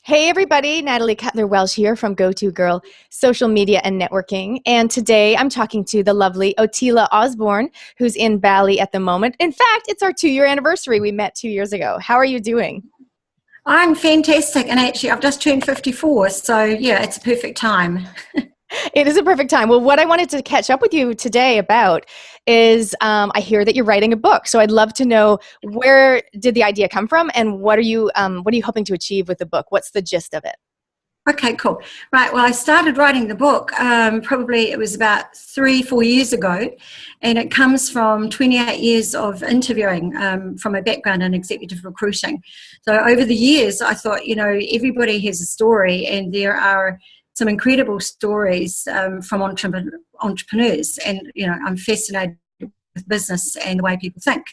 Hey everybody, Natalie Cutler-Welsh here from Go-To Girl Social Media and Networking. And today I'm talking to the lovely Otila Osborne, who's in Bali at the moment. In fact, it's our 2-year anniversary. We met 2 years ago. How are you doing? I'm fantastic, and actually I've just turned 54, so yeah, it's a perfect time. It is a perfect time. Well, what I wanted to catch up with you today about is I hear that you're writing a book. So I'd love to know, where did the idea come from, and what are you hoping to achieve with the book? What's the gist of it? Okay, cool. Right, well, I started writing the book probably it was about 3-4 years ago, and it comes from 28 years of interviewing from a background in executive recruiting. So over the years, I thought, everybody has a story, and there are some incredible stories from entrepreneurs, and I'm fascinated with business and the way people think.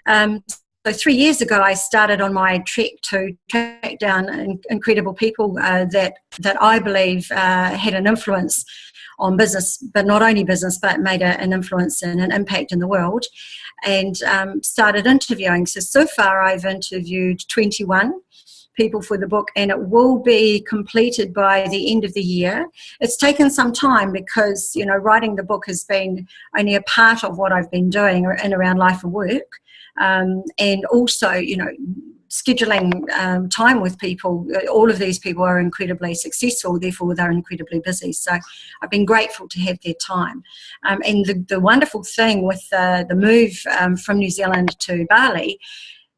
So 3 years ago, I started on my trek to track down incredible people that I believe had an influence on business, but not only business, but made an influence and an impact in the world, and started interviewing. So far I've interviewed 21 people for the book, and it will be completed by the end of the year. It's taken some time because, writing the book has been only a part of what I've been doing in around life and work. And also, scheduling time with people. All of these people are incredibly successful, therefore they're incredibly busy. So I've been grateful to have their time. And the wonderful thing with the move from New Zealand to Bali,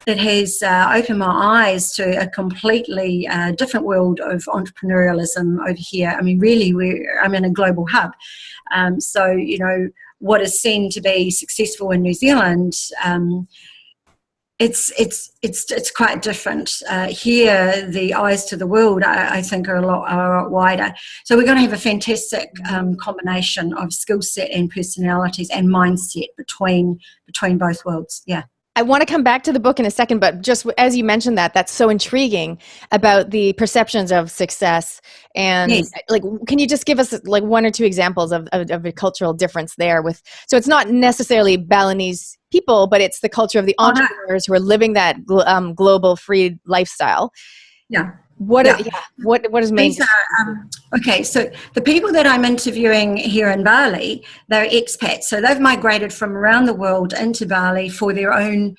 it has opened my eyes to a completely different world of entrepreneurialism over here. I mean, really, I'm in a global hub. So, what is seen to be successful in New Zealand, it's quite different. Here, the eyes to the world, I think, are a lot wider. So we're going to have a fantastic combination of skill set and personalities and mindset between both worlds. Yeah. I want to come back to the book in a second, but just as you mentioned that's so intriguing about the perceptions of success. And Yes. Can you just give us one or two examples of a cultural difference there so it's not necessarily Balinese people, but it's the culture of the entrepreneurs who are living that global free lifestyle. Yeah. What is main? Okay, so the people that I'm interviewing here in Bali, they're expats. So they've migrated from around the world into Bali for their own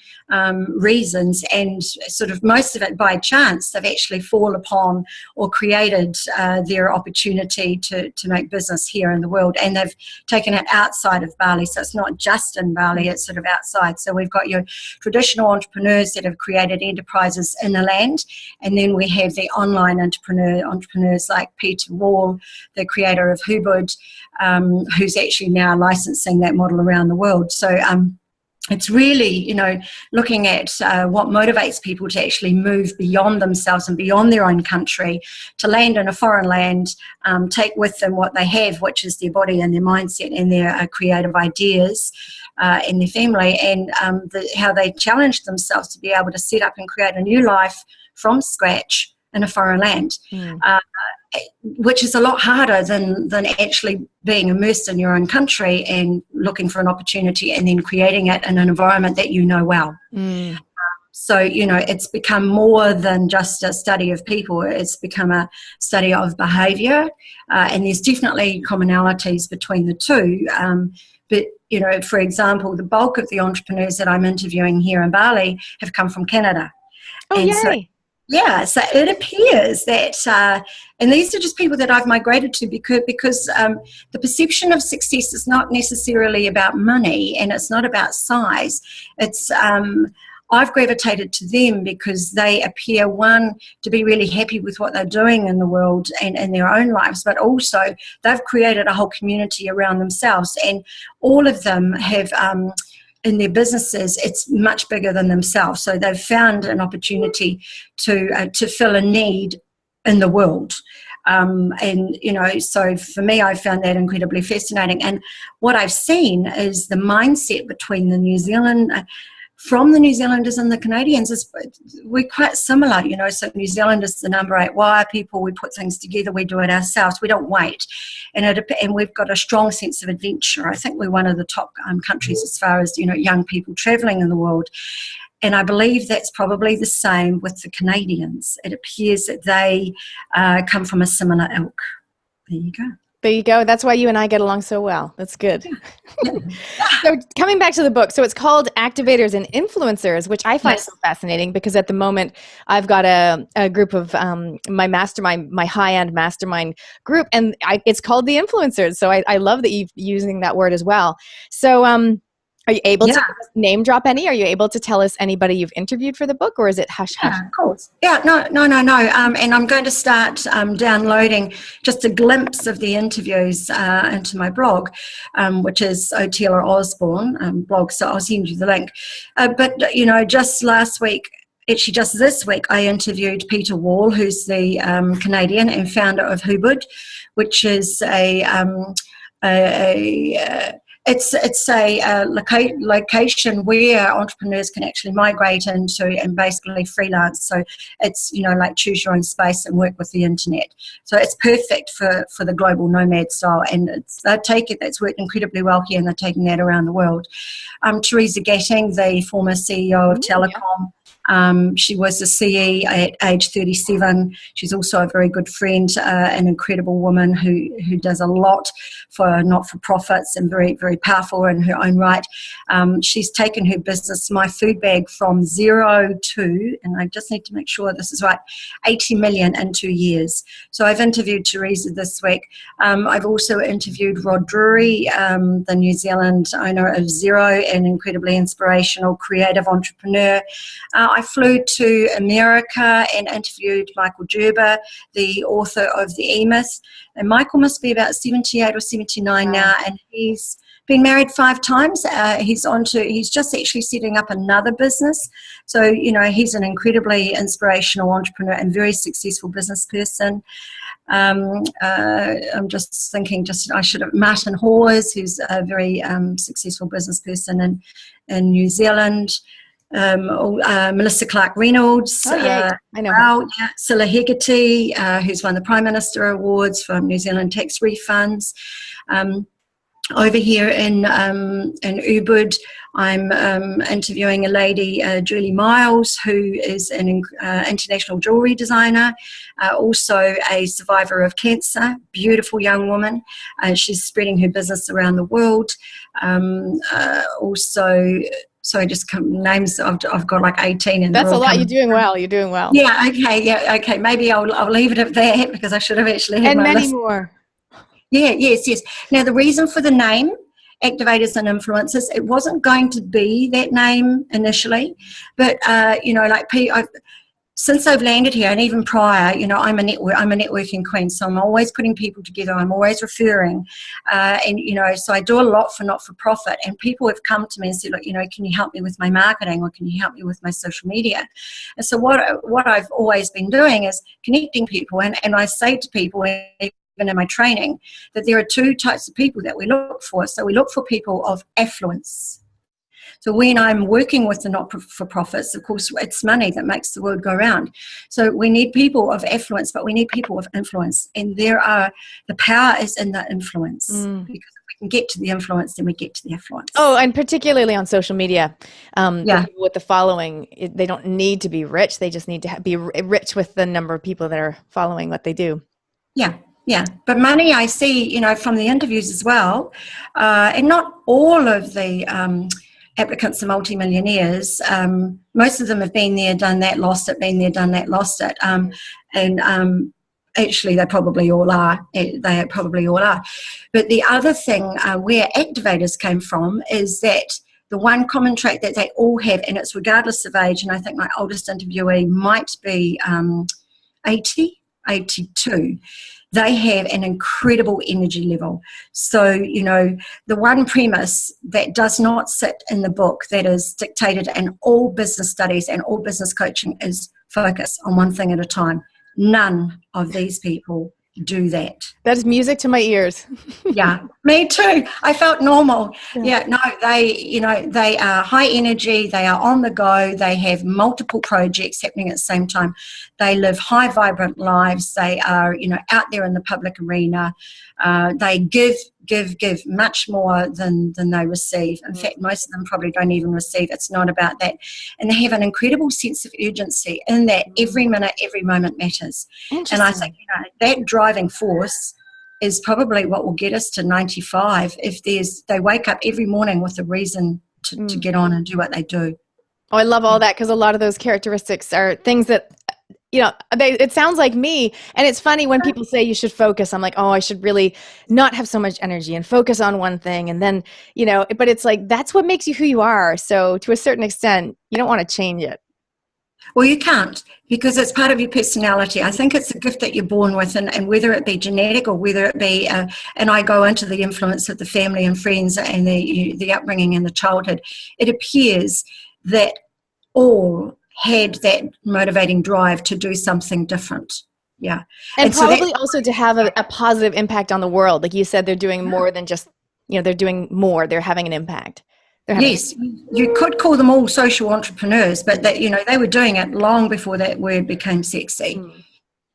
reasons, and sort of most of it by chance. They've actually fallen upon or created their opportunity to make business here in the world, and they've taken it outside of Bali. So it's not just in Bali, it's sort of outside. So we've got your traditional entrepreneurs that have created enterprises in the land, and then we have the online entrepreneurs like Peter Wall, the creator of Hubud, who's actually now licensing that model around the world. So it's really, looking at what motivates people to actually move beyond themselves and beyond their own country, to land in a foreign land, take with them what they have, which is their body and their mindset and their creative ideas and their family, and how they challenge themselves to be able to set up and create a new life from scratch in a foreign land, which is a lot harder than actually being immersed in your own country and looking for an opportunity and then creating it in an environment that you know well. So, it's become more than just a study of people. It's become a study of behaviour, and there's definitely commonalities between the two. But, for example, the bulk of the entrepreneurs that I'm interviewing here in Bali have come from Canada. Oh, and yay! So, yeah, so it appears that, and these are just people that I've migrated to because the perception of success is not necessarily about money, and it's not about size. It's I've gravitated to them because they appear, one, to be really happy with what they're doing in the world and in their own lives, but also they've created a whole community around themselves, and all of them have in their businesses, it's much bigger than themselves. So they've found an opportunity to fill a need in the world. So for me, I found that incredibly fascinating. And what I've seen is the mindset between from the New Zealanders and the Canadians we're quite similar, so New Zealanders, the number 8 wire people, we put things together, we do it ourselves, we don't wait. And we've got a strong sense of adventure. I think we're one of the top countries as far as, young people travelling in the world. And I believe that's probably the same with the Canadians. It appears that they come from a similar ilk. There you go. There you go. That's why you and I get along so well. That's good. Yeah. So coming back to the book, so it's called Activators and Influencers, which I find so fascinating because at the moment I've got a group of my mastermind, my high-end mastermind group, and it's called the Influencers. So I love that you're using that word as well. So are you able to name drop any? Are you able to tell us anybody you've interviewed for the book, or is it hush hush? Yeah, of course. Yeah, no. And I'm going to start downloading just a glimpse of the interviews into my blog, which is Otila Osborne blog. So I'll send you the link. But just last week, actually just this week, I interviewed Peter Wall, who's the Canadian and founder of Hubud, which is it's a location where entrepreneurs can actually migrate into and basically freelance. So it's, like choose your own space and work with the internet. So it's perfect for the global nomad style. And that's worked incredibly well here, and they're taking that around the world. Teresa Gatting, the former CEO of Telecom, she was the CE at age 37. She's also a very good friend, an incredible woman who does a lot for not-for-profits and very, very powerful in her own right. She's taken her business, My Food Bag, from 0 to, and I just need to make sure this is right, 80 million in 2 years. So I've interviewed Teresa this week. I've also interviewed Rod Drury, the New Zealand owner of Xero, an incredibly inspirational creative entrepreneur. I flew to America and interviewed Michael Gerber, the author of The E-Myth. And Michael must be about 78 or 79 now, and he's been married 5 times. He's just actually setting up another business. So, he's an incredibly inspirational entrepreneur and very successful business person. I'm just thinking, I should have, Martin Hawes, who's a very successful business person in New Zealand. Melissa Clark Reynolds. I know. Scylla Hegarty, who's won the Prime Minister Awards from New Zealand tax refunds. Over here in Ubud, I'm interviewing a lady, Julie Miles, who is an international jewellery designer, also a survivor of cancer, beautiful young woman. She's spreading her business around the world. So just names, I've got like 18. And that's a lot. You're doing well. Yeah, okay. Maybe I'll leave it at that, because I should have actually had and my many list. more. Yeah, yes. Now, the reason for the name, Activators and Influencers, it wasn't going to be that name initially, but, since I've landed here, and even prior, I'm a networking queen, so I'm always putting people together. I'm always referring, so I do a lot for not-for-profit, and people have come to me and said, look, can you help me with my marketing, or can you help me with my social media? And so what I've always been doing is connecting people, and I say to people, even in my training, that there are 2 types of people that we look for. So we look for people of affluence. So when I'm working with the not-for-profits, of course, it's money that makes the world go round. So we need people of affluence, but we need people of influence. And the power is in the influence. Because if we can get to the influence, then we get to the affluence. Oh, and particularly on social media, the people with the following, they don't need to be rich. They just need to be rich with the number of people that are following what they do. Yeah, but money, I see, from the interviews as well, and not all of the applicants are multimillionaires. Most of them have been there, done that, lost it, been there, done that, lost it. Actually, they probably all are. But the other thing where activators came from is that the one common trait that they all have, and it's regardless of age, and I think my oldest interviewee might be 82, they have an incredible energy level. So, the one premise that does not sit in the book, that is dictated in all business studies and all business coaching, is focus on one thing at a time. None of these people do that. That is music to my ears. Yeah, me too. I felt normal. Yeah, no, they are high energy. They are on the go. They have multiple projects happening at the same time. They live high, vibrant lives. They are, out there in the public arena. They give give much more than they receive. In fact, most of them probably don't even receive. It's not about that. And they have an incredible sense of urgency in that every minute, every moment matters. And I think that driving force is probably what will get us to 95 if they wake up every morning with a reason to get on and do what they do. Oh, I love all that, because a lot of those characteristics are things that, it sounds like me. And it's funny when people say you should focus. I'm like, oh, I should really not have so much energy and focus on one thing. And then, but it's like, that's what makes you who you are. So to a certain extent, you don't want to change it. Well, you can't, because it's part of your personality. I think it's a gift that you're born with, and whether it be genetic or whether it be, and I go into the influence of the family and friends and the upbringing and the childhood, it appears that all had that motivating drive to do something different. Yeah. And probably also to have a positive impact on the world. Like you said, they're doing more than just, they're doing more, they're having an impact. Yes, you could call them all social entrepreneurs, but that they were doing it long before that word became sexy.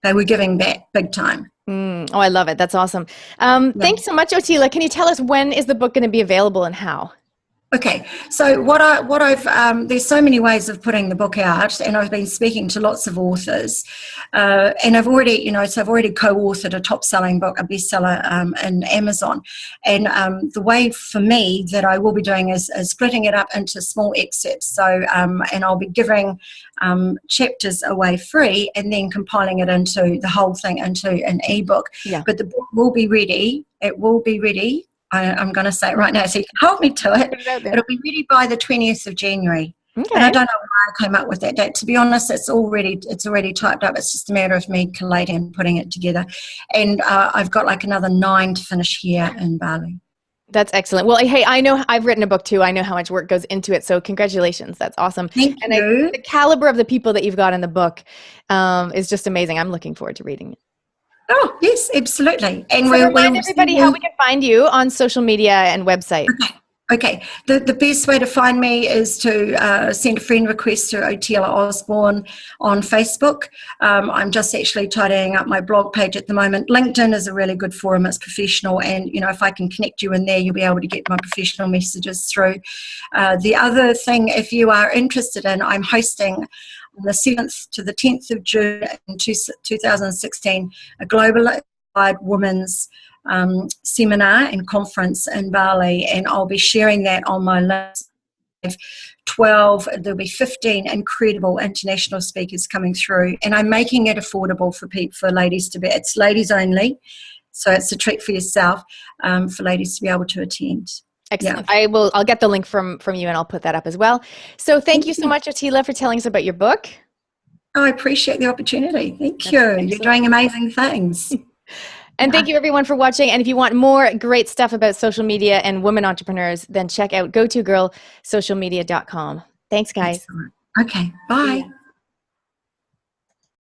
They were giving back big time. Oh, I love it. That's awesome. Thanks so much, Otila. Can you tell us when is the book going to be available and how? Okay, so there's so many ways of putting the book out, and I've been speaking to lots of authors, and I've already, I've already co-authored a top-selling book, a bestseller in Amazon, and the way for me that I will be doing is splitting it up into small excerpts. So, and I'll be giving chapters away free, and then compiling it into the whole thing into an ebook. Yeah. But the book will be ready. It will be ready. I'm going to say it right now, so you can hold me to it. It'll be ready by the 20th of January. Okay. And I don't know why I came up with that date. To be honest, it's already typed up. It's just a matter of me collating and putting it together. And I've got like another 9 to finish here in Bali. That's excellent. Well, hey, I know I've written a book too. I know how much work goes into it. So congratulations. That's awesome. Thank you. The caliber of the people that you've got in the book is just amazing. I'm looking forward to reading it. Oh, yes, absolutely. And so remind everybody how we can find you on social media and website. Okay. The best way to find me is to send a friend request to Otila Osborne on Facebook. I'm just actually tidying up my blog page at the moment. LinkedIn is a really good forum. It's professional, and if I can connect you in there, you'll be able to get my professional messages through. The other thing, if you are interested in, I'm hosting on the 7th to the 10th of June in 2016, a global women's seminar and conference in Bali, and I'll be sharing that on my list of 12. There'll be 15 incredible international speakers coming through, and I'm making it affordable for ladies to be. It's ladies only, so it's a treat for yourself, for ladies to be able to attend. Excellent. Yeah. I'll get the link from you, and I'll put that up as well. So thank you so much, Otila, for telling us about your book. I appreciate the opportunity. Thank you. Excellent. You're doing amazing things. And thank you everyone for watching. And if you want more great stuff about social media and women entrepreneurs, then check out gotogirlsocialmedia.com. Thanks, guys. Excellent. Okay. Bye.